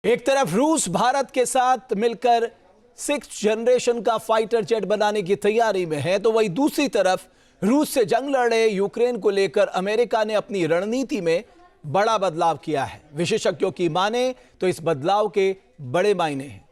एक तरफ रूस भारत के साथ मिलकर 6th जनरेशन का फाइटर जेट बनाने की तैयारी में है, तो वहीं दूसरी तरफ रूस से जंग लड़ रहे यूक्रेन को लेकर अमेरिका ने अपनी रणनीति में बड़ा बदलाव किया है। विशेषज्ञों की माने तो इस बदलाव के बड़े मायने हैं।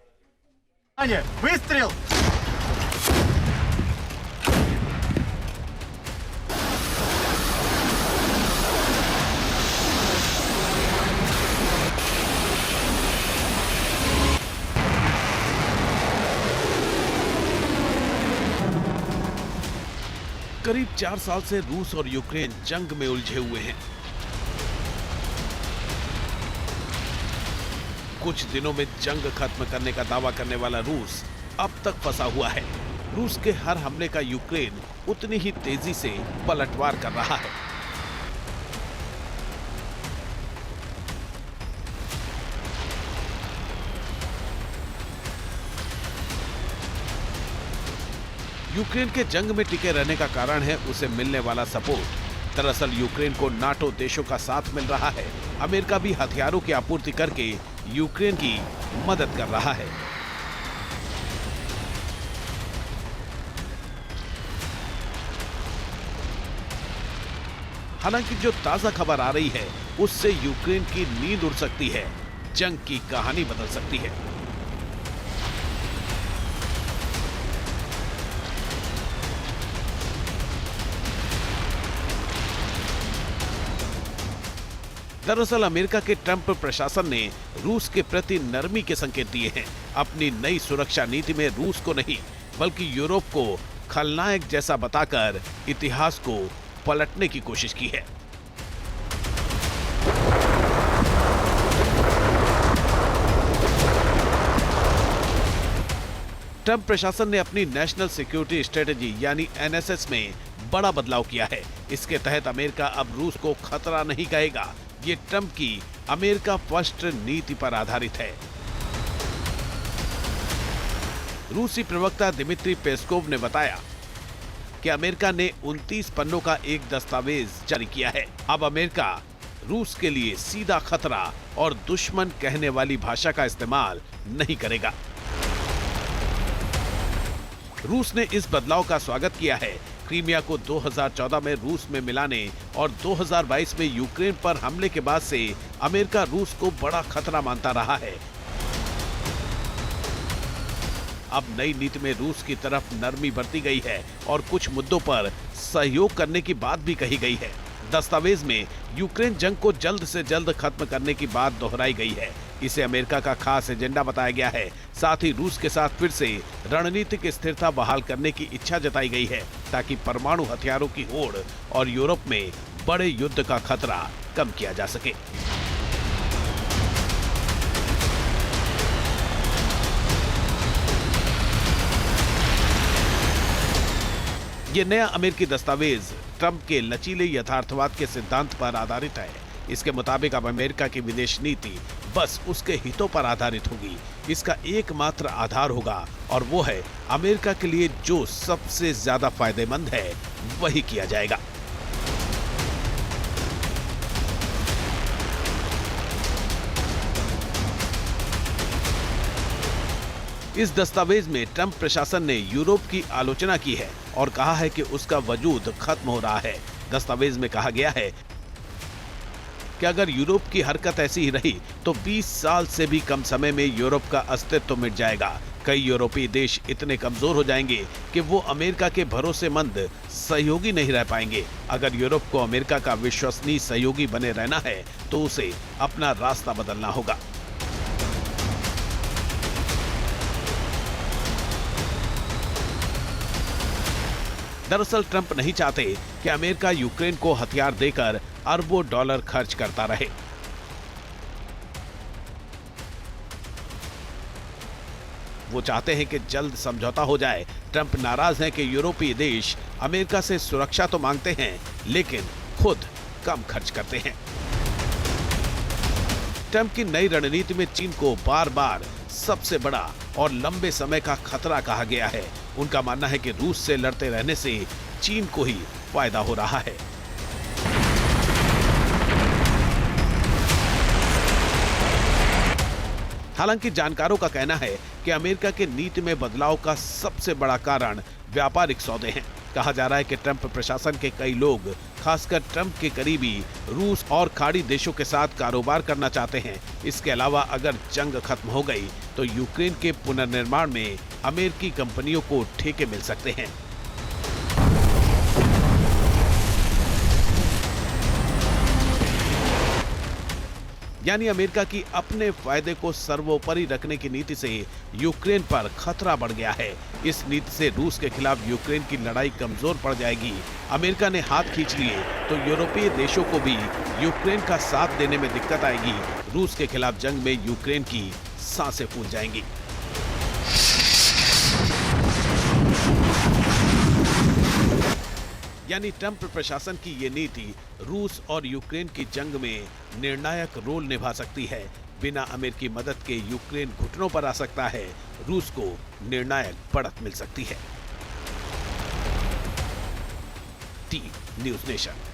करीब 4 साल से रूस और यूक्रेन जंग में उलझे हुए हैं। कुछ दिनों में जंग खत्म करने का दावा करने वाला रूस अब तक फंसा हुआ है। रूस के हर हमले का यूक्रेन उतनी ही तेजी से पलटवार कर रहा है। यूक्रेन के जंग में टिके रहने का कारण है उसे मिलने वाला सपोर्ट। दरअसल यूक्रेन को नाटो देशों का साथ मिल रहा है। अमेरिका भी हथियारों की आपूर्ति करके यूक्रेन की मदद कर रहा है। हालांकि जो ताजा खबर आ रही है उससे यूक्रेन की नींद उड़ सकती है, जंग की कहानी बदल सकती है। दरअसल अमेरिका के ट्रंप प्रशासन ने रूस के प्रति नरमी के संकेत दिए हैं। अपनी नई सुरक्षा नीति में रूस को नहीं बल्कि यूरोप को खलनायक जैसा बताकर इतिहास को पलटने की कोशिश की है। ट्रंप प्रशासन ने अपनी नेशनल सिक्योरिटी स्ट्रेटेजी यानी एनएसएस में बड़ा बदलाव किया है। इसके तहत अमेरिका अब रूस को खतरा नहीं कहेगा। ये ट्रंप की अमेरिका फर्स्ट नीति पर आधारित है। रूसी प्रवक्ता दिमित्री पेस्कोव ने बताया कि अमेरिका ने 29 पन्नों का एक दस्तावेज जारी किया है। अब अमेरिका रूस के लिए सीधा खतरा और दुश्मन कहने वाली भाषा का इस्तेमाल नहीं करेगा। रूस ने इस बदलाव का स्वागत किया है। क्रीमिया को 2014 में रूस में मिलाने और 2022 में यूक्रेन पर हमले के बाद से अमेरिका रूस को बड़ा खतरा मानता रहा है। अब नई नीति में रूस की तरफ नरमी बरती गई है और कुछ मुद्दों पर सहयोग करने की बात भी कही गई है। दस्तावेज में यूक्रेन जंग को जल्द से जल्द खत्म करने की बात दोहराई गई है। इसे अमेरिका का खास एजेंडा बताया गया है। साथ ही रूस के साथ फिर से रणनीतिक स्थिरता बहाल करने की इच्छा जताई गई है ताकि परमाणु हथियारों की होड़ और यूरोप में बड़े युद्ध का खतरा कम किया जा सके। ये नया अमेरिकी दस्तावेज ट्रंप के लचीले यथार्थवाद के सिद्धांत पर आधारित है। इसके मुताबिक अब अमेरिका की विदेश नीति बस उसके हितों पर आधारित होगी। इसका एकमात्र आधार होगा और वो है अमेरिका के लिए जो सबसे ज्यादा फायदेमंद है वही किया जाएगा। इस दस्तावेज में ट्रंप प्रशासन ने यूरोप की आलोचना की है और कहा है कि उसका वजूद खत्म हो रहा है। दस्तावेज में कहा गया है कि अगर यूरोप की हरकत ऐसी ही रही तो 20 साल से भी कम समय में यूरोप का अस्तित्व मिट जाएगा। कई यूरोपीय देश इतने कमजोर हो जाएंगे कि वो अमेरिका के भरोसेमंद सहयोगी नहीं रह पाएंगे। अगर यूरोप को अमेरिका का विश्वसनीय सहयोगी बने रहना है तो उसे अपना रास्ता बदलना होगा। दरअसल ट्रंप नहीं चाहते कि अमेरिका यूक्रेन को हथियार देकर अरबों डॉलर खर्च करता रहे। वो चाहते हैं कि जल्द समझौता हो जाए। ट्रंप नाराज हैं कि यूरोपीय देश अमेरिका से सुरक्षा तो मांगते हैं लेकिन खुद कम खर्च करते हैं। ट्रंप की नई रणनीति में चीन को बार बार सबसे बड़ा और लंबे समय का खतरा कहा गया है। उनका मानना है कि रूस से लड़ते रहने से चीन को ही फायदा हो रहा है। हालांकि जानकारों का कहना है कि अमेरिका के नीति में बदलाव का सबसे बड़ा कारण व्यापारिक सौदे हैं। कहा जा रहा है कि ट्रंप प्रशासन के कई लोग, खासकर ट्रंप के करीबी, रूस और खाड़ी देशों के साथ कारोबार करना चाहते हैं। इसके अलावा अगर जंग खत्म हो गई तो यूक्रेन के पुनर्निर्माण में अमेरिकी कंपनियों को ठेके मिल सकते हैं। यानी अमेरिका की अपने फायदे को सर्वोपरि रखने की नीति से यूक्रेन पर खतरा बढ़ गया है। इस नीति से रूस के खिलाफ यूक्रेन की लड़ाई कमजोर पड़ जाएगी। अमेरिका ने हाथ खींच लिए तो यूरोपीय देशों को भी यूक्रेन का साथ देने में दिक्कत आएगी। रूस के खिलाफ जंग में यूक्रेन की सांसें फूल जाएंगी। यानी ट्रंप प्रशासन की ये नीति रूस और यूक्रेन की जंग में निर्णायक रोल निभा सकती है। बिना अमेरिकी मदद के यूक्रेन घुटनों पर आ सकता है। रूस को निर्णायक बढ़त मिल सकती है। T news nation.